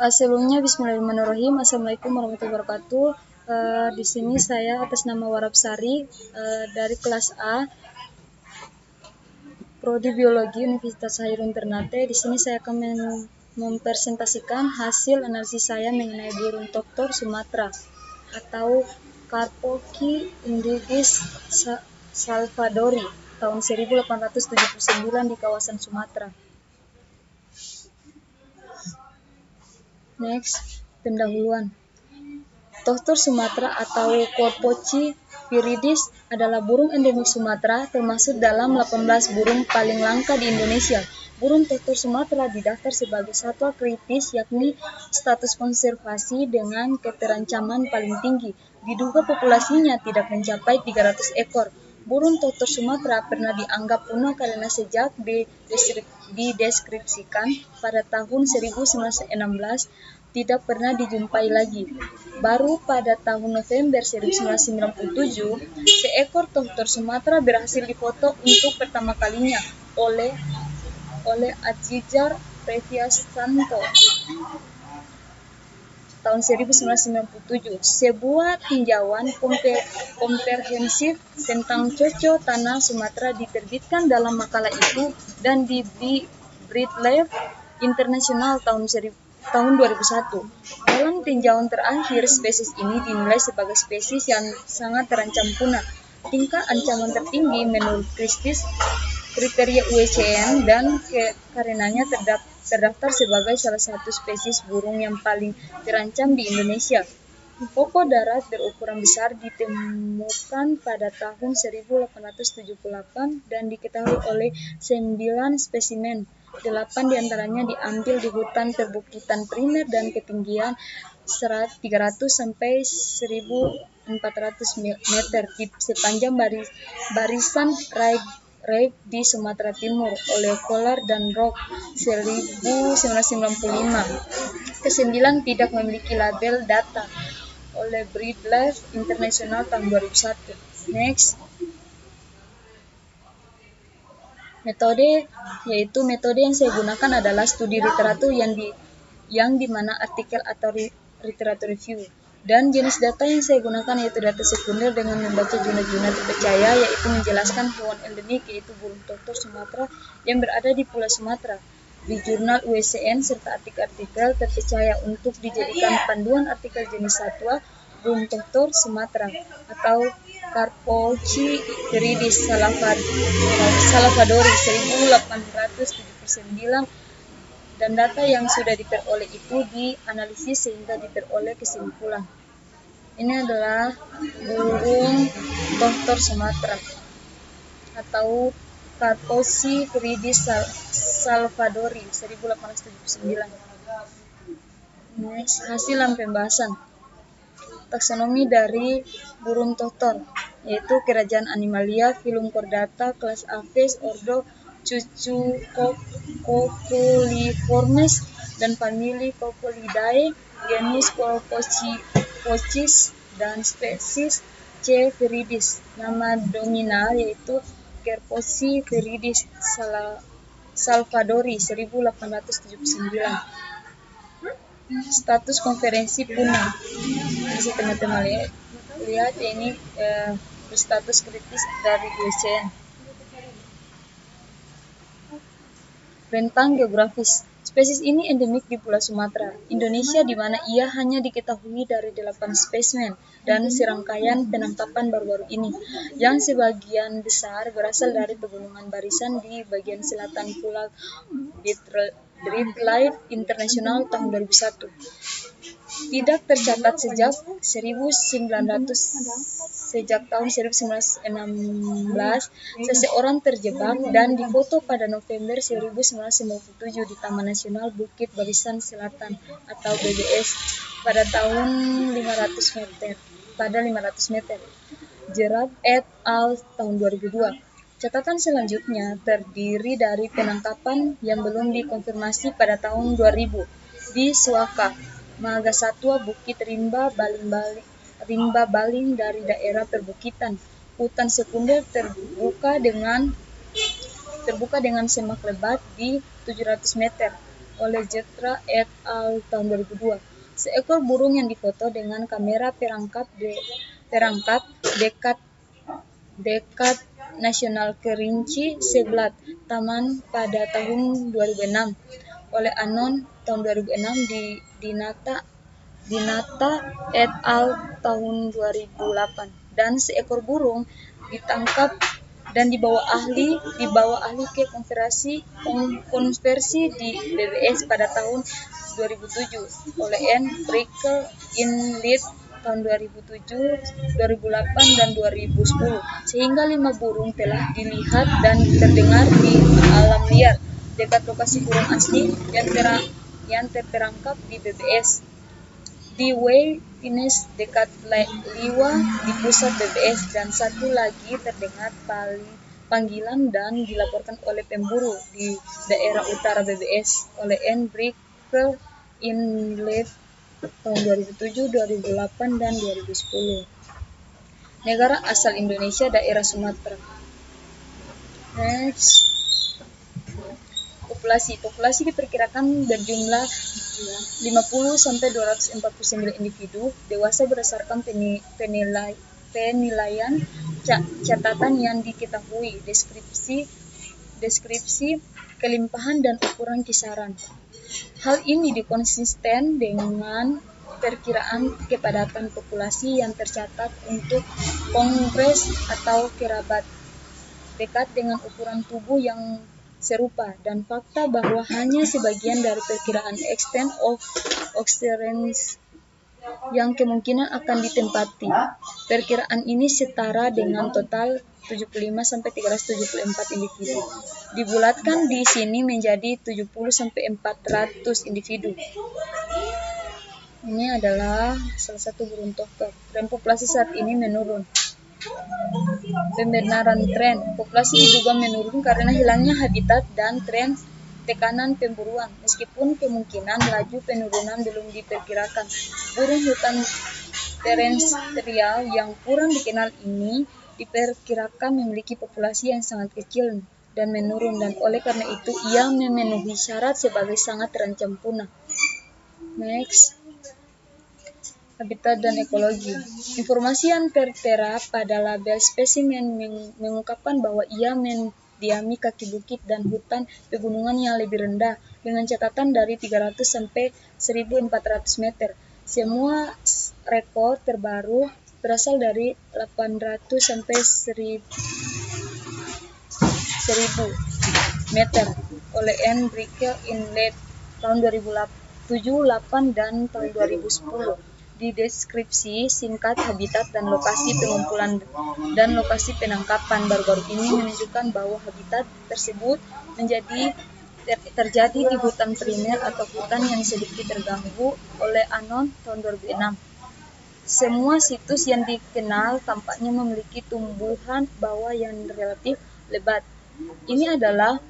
Sebelumnya Bismillahirrahmanirrahim. Assalamualaikum warahmatullahi wabarakatuh. Di sini saya atas nama Warapsari dari kelas A Prodi Biologi Universitas Hairun Ternate. Di sini saya akan mempresentasikan hasil analisis saya mengenai burung toktor Sumatera atau Carpocci indigis salvadori tahun 1879 di kawasan Sumatera. Next, pendahuluan. Toktor Sumatera atau Carpocci viridis adalah burung endemik Sumatera, termasuk dalam 18 burung paling langka di Indonesia. Burung toktor Sumatera didaftar sebagai satwa kritis, yakni status konservasi dengan keterancaman paling tinggi. Diduga populasinya tidak mencapai 300 ekor. Burung toktor Sumatera pernah dianggap punah karena sejak dideskripsikan pada tahun 1916 tidak pernah dijumpai lagi. Baru pada tahun November 1997, seekor toktor Sumatera berhasil difoto untuk pertama kalinya oleh Athijar Previasanto tahun 1997. Sebuah tinjauan komprehensif tentang cocok tanah Sumatera diterbitkan dalam makalah itu dan di BirdLife International tahun 2001. Dalam tinjauan terakhir, spesies ini dinilai sebagai spesies yang sangat terancam punah. Tingkat ancaman tertinggi menurut kriteria UICN dan karenanya terdaftar sebagai salah satu spesies burung yang paling terancam di Indonesia. Koko darat berukuran besar ditemukan pada tahun 1878 dan diketahui oleh 9 spesimen. 8 diantaranya diambil di hutan perbukitan primer dan ketinggian 300 sampai 1.400 meter di sepanjang barisan Raik di Sumatera Timur oleh Kolar dan Rock 1995. Kesembilan tidak memiliki label data oleh BirdLife International tahun 2001. Next. Metode yang saya gunakan adalah studi literatur yang di mana artikel atau literatur review. Dan jenis data yang saya gunakan yaitu data sekunder dengan membaca jurnal-jurnal terpercaya, yaitu menjelaskan hewan endemik yaitu burung toktor Sumatera yang berada di Pulau Sumatera di jurnal UICN serta artikel-artikel terpercaya untuk dijadikan panduan artikel jenis satwa burung toktor Sumatera atau Carpocci viridis salvadori 1879 dan data yang sudah diperoleh itu dianalisis sehingga diperoleh kesimpulan. Ini adalah burung toktor Sumatera atau Carpocci viridis salvadori 1879. Next, hasil pembahasan. Taksonomi dari burung toktor yaitu Kerajaan Animalia, Phylum Chordata, kelas Aves, ordo Cuculiformes dan famili Coccolidae, genus Carpoccis dan spesies C. viridis. Nama nominal yaitu Carpocci viridis salvadori 1879. Status konferensi punah. Bisa teman-teman lihat ini berstatus kritis dari UICN. Rentang geografis. Spesies ini endemik di Pulau Sumatera, Indonesia, di mana ia hanya diketahui dari 8 spesimen dan serangkaian penangkapan baru-baru ini, yang sebagian besar berasal dari pegunungan barisan di bagian selatan Pulau BirdLife International tahun 2001. Tidak tercatat sejak tahun 1916 seseorang terjebak dan difoto pada November 1957 di Taman Nasional Bukit Barisan Selatan atau BBS pada 500 meter. Gerard et al. Tahun 2002. Catatan selanjutnya terdiri dari penangkapan yang belum dikonfirmasi pada tahun 2000 di Suaka, Magasatwa, Bukit Rimba Baling dari daerah perbukitan, hutan sekunder terbuka dengan semak lebat di 700 meter oleh Jetra et al. Tahun 2002. Seekor burung yang difoto dengan kamera perangkap dekat Nasional Kerinci Seblat, Taman pada tahun 2006 oleh Anon tahun 2006 di Dinata et al. Tahun 2008, dan seekor burung ditangkap dan dibawa ahli ke konversi di BBS pada tahun 2007 oleh N. Brickel in Lead tahun 2007, 2008, dan 2010, sehingga 5 burung telah dilihat dan terdengar di alam liar dekat lokasi burung asli yang terperangkap di BBS. Di Way Tines dekat Liwa di pusat BBS, dan satu lagi terdengar panggilan dan dilaporkan oleh pemburu di daerah utara BBS oleh N. Brickel Inlet tahun 2007, 2008, dan 2010. Negara asal Indonesia, daerah Sumatera. Next. Populasi diperkirakan berjumlah 50-249 individu dewasa berdasarkan penilaian catatan yang diketahui, deskripsi kelimpahan dan ukuran kisaran. Hal ini dikonsisten dengan perkiraan kepadatan populasi yang tercatat untuk kongres atau kerabat dekat dengan ukuran tubuh yang serupa, dan fakta bahwa hanya sebagian dari perkiraan extent of occurrence yang kemungkinan akan ditempati. Perkiraan ini setara dengan total 75-374 individu. Dibulatkan di sini menjadi 70-400 individu. Ini adalah salah satu burung toktor. Tren populasi saat ini menurun. Pembenaran tren populasi diduga menurun karena hilangnya habitat dan tren tekanan pemburuan. Meskipun kemungkinan laju penurunan belum diperkirakan, burung hutan terestrial yang kurang dikenal ini diperkirakan memiliki populasi yang sangat kecil dan menurun, dan oleh karena itu ia memenuhi syarat sebagai sangat terancam punah. Next. Habitat dan ekologi. Informasi yang tertera pada label spesimen mengungkapkan bahwa ia mendiami kaki bukit dan hutan pegunungan yang lebih rendah dengan catatan dari 300 sampai 1.400 meter. Semua rekor terbaru berasal dari 800 sampai 1.000 meter oleh N. Brickel Inlet tahun 2007, 8, dan tahun 2010. Di deskripsi singkat habitat dan lokasi pengumpulan dan lokasi penangkapan baru-baru ini menunjukkan bahwa habitat tersebut terjadi di hutan primer atau hutan yang sedikit terganggu oleh anon tahun 2006. Semua situs yang dikenal tampaknya memiliki tumbuhan bawah yang relatif lebat. Ini adalah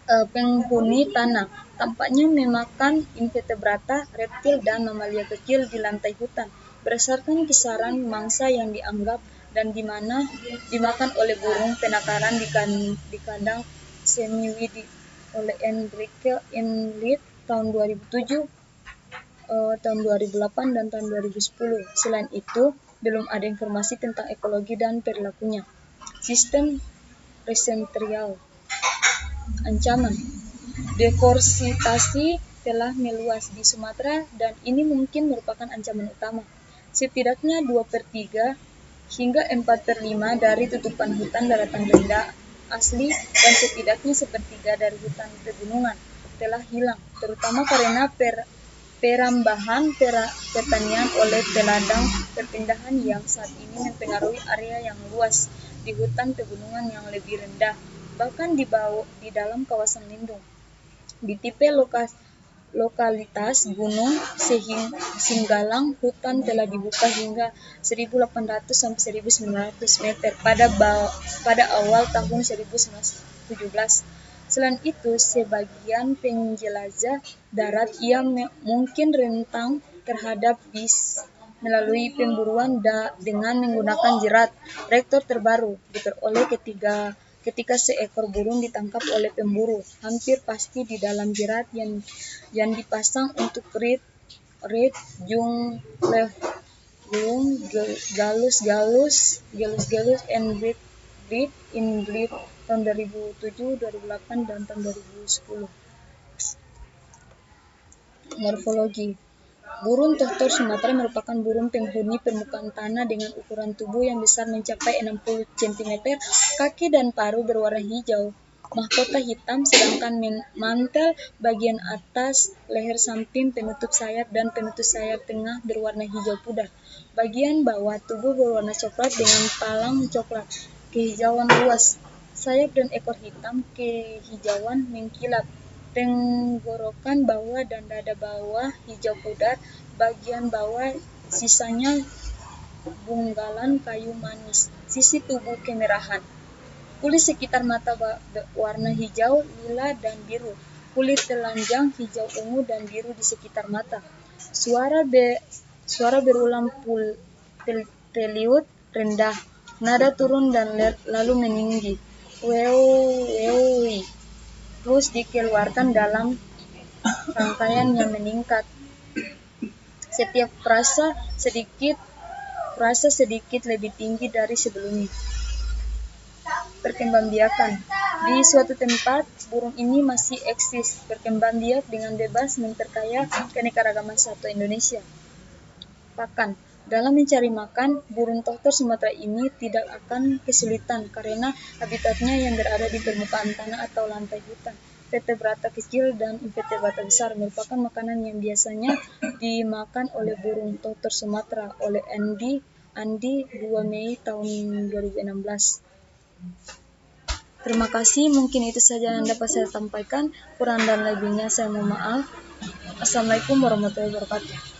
penghuni tanah, tampaknya memakan invertebrata, reptil, dan mamalia kecil di lantai hutan, berdasarkan kisaran mangsa yang dianggap dan di mana dimakan oleh burung penangkaran di kandang semi-widi oleh N. Brickel Inlet tahun 2007, tahun 2008, dan tahun 2010. Selain itu, belum ada informasi tentang ekologi dan perilakunya. Sistem resentrial. Ancaman deforesitasi telah meluas di Sumatera, dan ini mungkin merupakan ancaman utama. Setidaknya 2/3 hingga 4/5 dari tutupan hutan daratan rendah asli dan setidaknya 1/3 dari hutan pegunungan telah hilang, terutama karena perambahan pertanian oleh peladang perpindahan yang saat ini mempengaruhi area yang luas di hutan pegunungan yang lebih rendah, bahkan di dalam kawasan lindung. Di tipe lokalitas gunung Singgalang, hutan telah dibuka hingga 1.800 sampai 1.900 meter pada awal tahun 1917. Selain itu, sebagian penjelajah darat yang mungkin rentan terhadap bis melalui pemburuan dengan menggunakan jerat rektor terbaru diperoleh ketika seekor burung ditangkap oleh pemburu, hampir pasti di dalam jerat yang dipasang untuk Reed Galus and Breed in Bleed tahun 2007, 2008, dan tahun 2010. Morfologi. Burung tohtor Sumatera merupakan burung penghuni permukaan tanah dengan ukuran tubuh yang besar mencapai 60 cm, kaki dan paruh berwarna hijau, mahkota hitam, sedangkan mantel bagian atas, leher samping, penutup sayap, dan penutup sayap tengah berwarna hijau pudar. Bagian bawah tubuh berwarna coklat dengan palang coklat, kehijauan luas, sayap dan ekor hitam, kehijauan mengkilap. Tenggorokan bawah dan dada bawah hijau pudar, bagian bawah sisanya bunggalan kayu manis, sisi tubuh kemerahan. Kulit sekitar mata warna hijau, lila, dan biru. Kulit telanjang hijau ungu dan biru di sekitar mata. Suara berulang teliut, rendah, nada turun dan lalu meninggi. Wewi. Terus dikeluarkan dalam rangkaian yang meningkat. Setiap frasa sedikit lebih tinggi dari sebelumnya. Perkembangbiakan. Di suatu tempat, burung ini masih eksis, berkembang biak dengan bebas memperkaya keanekaragaman satwa Indonesia. Pakan. Dalam mencari makan, burung tohtor Sumatera ini tidak akan kesulitan karena habitatnya yang berada di permukaan tanah atau lantai hutan. Vertebrata kecil dan invertebrata besar merupakan makanan yang biasanya dimakan oleh burung tohtor Sumatera. Oleh Andi 2 Mei tahun 2016. Terima kasih, mungkin itu saja yang dapat saya sampaikan. Kurang dan lebihnya saya mohon maaf. Assalamualaikum warahmatullahi wabarakatuh.